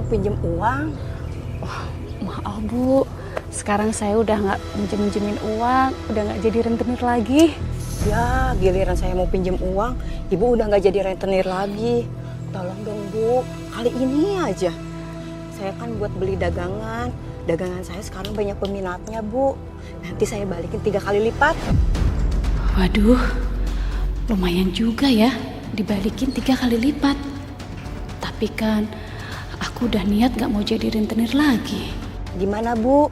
mau pinjem uang. Maaf Bu, sekarang saya udah nggak minjemin uang, udah nggak jadi rentenir lagi. Ya, giliran saya mau pinjem uang, ibu udah nggak jadi rentenir lagi. Tolong dong Bu, kali ini aja. Saya kan buat beli dagangan. Dagangan saya sekarang banyak peminatnya Bu. Nanti saya balikin 3 kali lipat. Waduh, lumayan juga ya, dibalikin 3 kali lipat. Tapi kan aku udah niat nggak mau jadi rentenir lagi. Gimana Bu?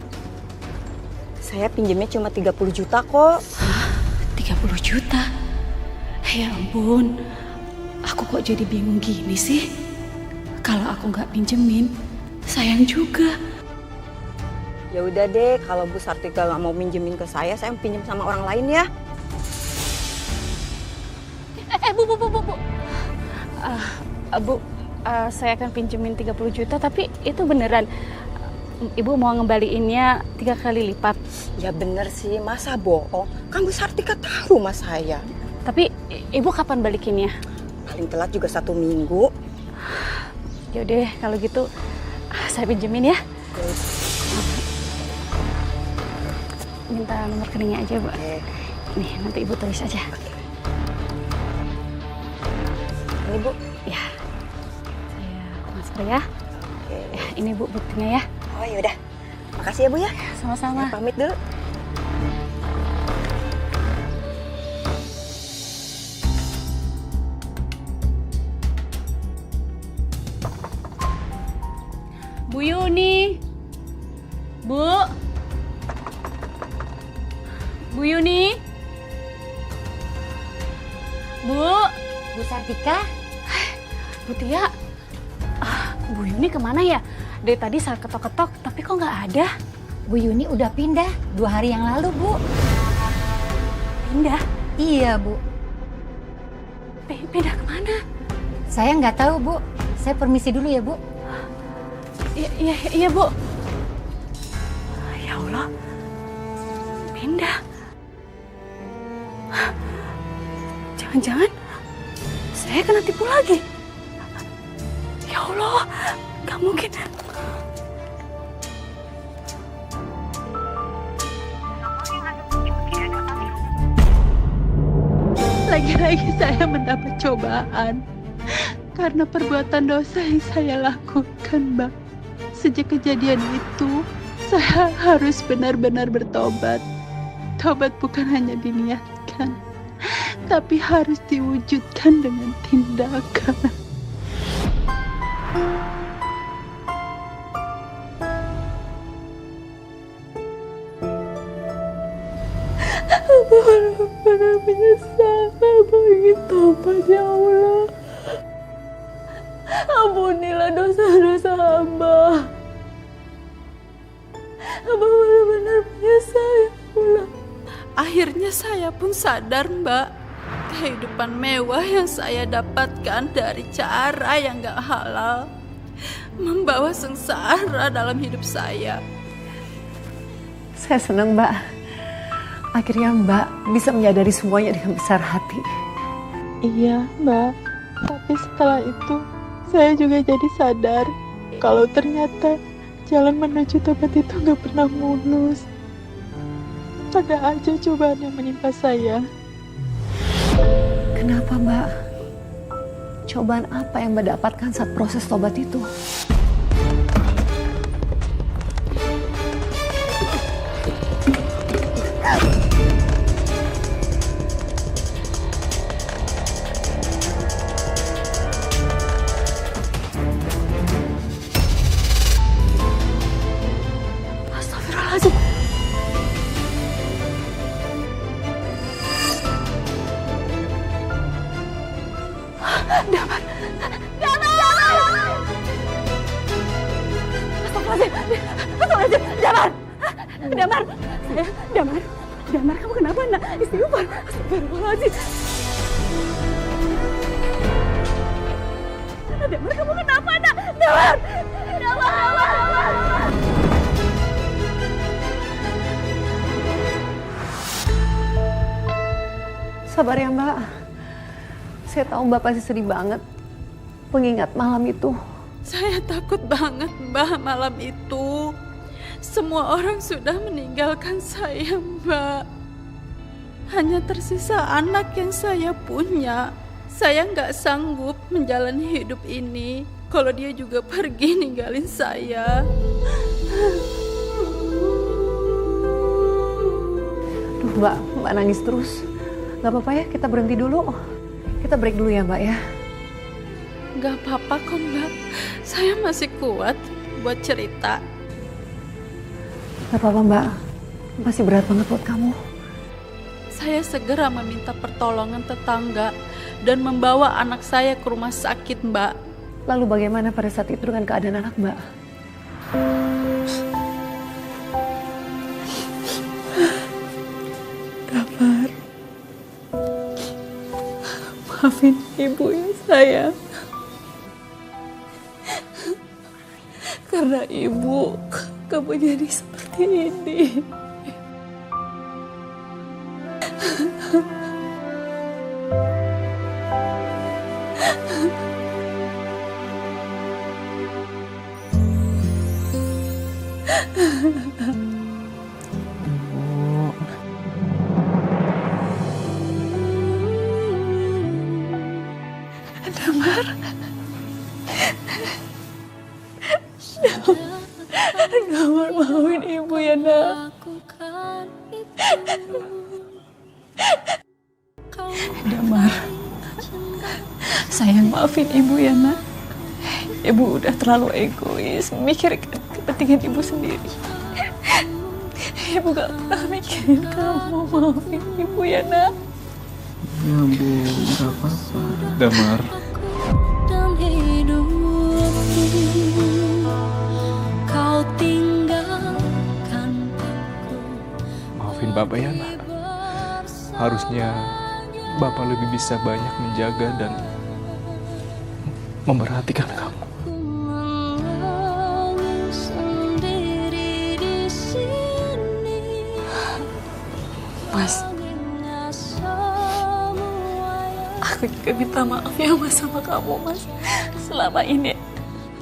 Saya pinjemnya cuma 30 juta kok. 30 juta? Ya ampun, aku kok jadi bingung gini sih? Kalau aku nggak pinjemin, sayang juga. Ya udah deh, kalau Bu Sartika nggak mau minjemin ke saya pinjem sama orang lain ya. Bu, saya akan pinjemin 30 juta, tapi itu beneran Ibu mau ngembaliinnya 3 kali lipat. Ya bener sih, masa bohong? Kan Bu Sartika tahu mas saya. Tapi Ibu kapan balikinnya? Paling telat juga 1 minggu. Yaudah kalau gitu saya pinjemin ya. Minta nomor rekeningnya aja, Bu. Nih, nanti Ibu tulis aja. Ini Bu. Ya, saya transfer ya. Ya, ini Bu buktinya ya. Oh yaudah, makasih ya Bu ya. Sama-sama. Saya pamit dulu. Bu Yuni. Bu. Bu Yuni. Bu. Bu Sartika? Bu Tia. Bu Yuni kemana ya? Dari tadi saya ketok-ketok, tapi kok nggak ada? Bu Yuni udah pindah 2 hari yang lalu, Bu. Pindah? Iya, Bu. Pindah kemana? Saya nggak tahu, Bu. Saya permisi dulu ya, Bu. Iya, Bu. Ya Allah. Pindah. Jangan-jangan saya kena tipu lagi. Ya Allah, nggak mungkin. Lagi-lagi saya mendapat cobaan karena perbuatan dosa yang saya lakukan, Mbak. Sejak kejadian itu, saya harus benar-benar bertobat. Tobat bukan hanya diniatkan, tapi harus diwujudkan dengan tindakan. Benar-benar menyesal, Hamba ingin tobat ya Allah. Ampunilah dosa-dosa hamba. Hamba benar-benar menyesal ya Allah. Akhirnya saya pun sadar, Mbak. Kehidupan mewah yang saya dapatkan dari cara yang gak halal membawa sengsara dalam hidup saya. Saya senang, Mbak. Akhirnya Mbak bisa menyadari semuanya dengan besar hati. Iya, Mbak. Tapi setelah itu, saya juga jadi sadar kalau ternyata jalan menuju tobat itu gak pernah mulus. Ada aja cobaan yang menimpa saya. Kenapa, Mbak? Cobaan apa yang Mbak dapatkan saat proses tobat itu? Astagfirullahaladzim. Damar. Astagfirullahaladzim. Damar. Damar, kamu kenapa, nak? Istighfar. Astagfirullahaladzim. Damar, kamu kenapa, nak? Damar. Sabar ya, Mbak. Saya tahu Mbak pasti sedih banget mengingat malam itu. Saya takut banget, Mbak, malam itu. Semua orang sudah meninggalkan saya, Mbak. Hanya tersisa anak yang saya punya. Saya nggak sanggup menjalani hidup ini kalau dia juga pergi ninggalin saya. Duh, Mbak nangis terus. Gak apa-apa ya, kita berhenti dulu. Kita break dulu ya, Mbak ya. Nggak apa-apa kok, Mbak. Saya masih kuat buat cerita. Gak apa-apa, Mbak. Masih berat banget buat kamu. Saya segera meminta pertolongan tetangga dan membawa anak saya ke rumah sakit, Mbak. Lalu bagaimana pada saat itu dengan keadaan anak Mbak? Damar, maafin ibu ya sayang. Karena ibu, kamu jadi seperti ini. Damar, Damar maafin ibu ya nak. Damar, sayang maafin ibu ya nak. Ibu udah terlalu egois, mikirkan kepentingan ibu sendiri. Ibu gak pernah mikirin kamu, maafin ibu ya nak. Ya Bu, gak apa-apa. Damar. Dan hidupku kau tinggalkan aku. Maafin Bapak ya nak. Harusnya Bapak lebih bisa banyak menjaga dan memperhatikan kamu. Mas, aku juga minta maaf ya Mas sama kamu Mas. Selama ini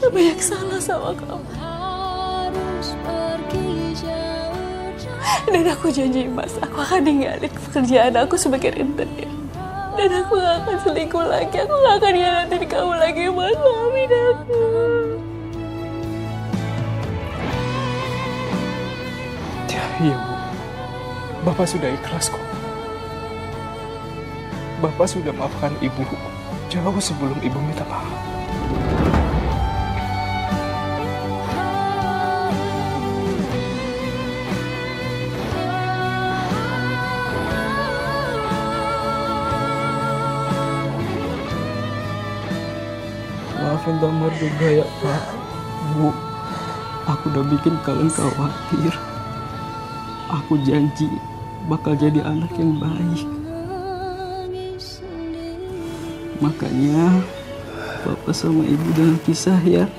banyak salah sama kamu. Dan aku janji Mas, aku akan ninggalin pekerjaan aku sebagai rentenir. Dan aku gak akan selingkuh lagi, aku gak akan hianatin kamu lagi Mas. Maafin aku. Ya, iya Bu. Bapak sudah ikhlas kok. Bapak sudah maafkan Ibu jauh sebelum Ibu minta maaf. Maafin Damar juga ya Pak. Bu, aku udah bikin kalian khawatir. Aku janji bakal jadi anak yang baik. Makanya Bapak sama Ibu jangan pisah ya.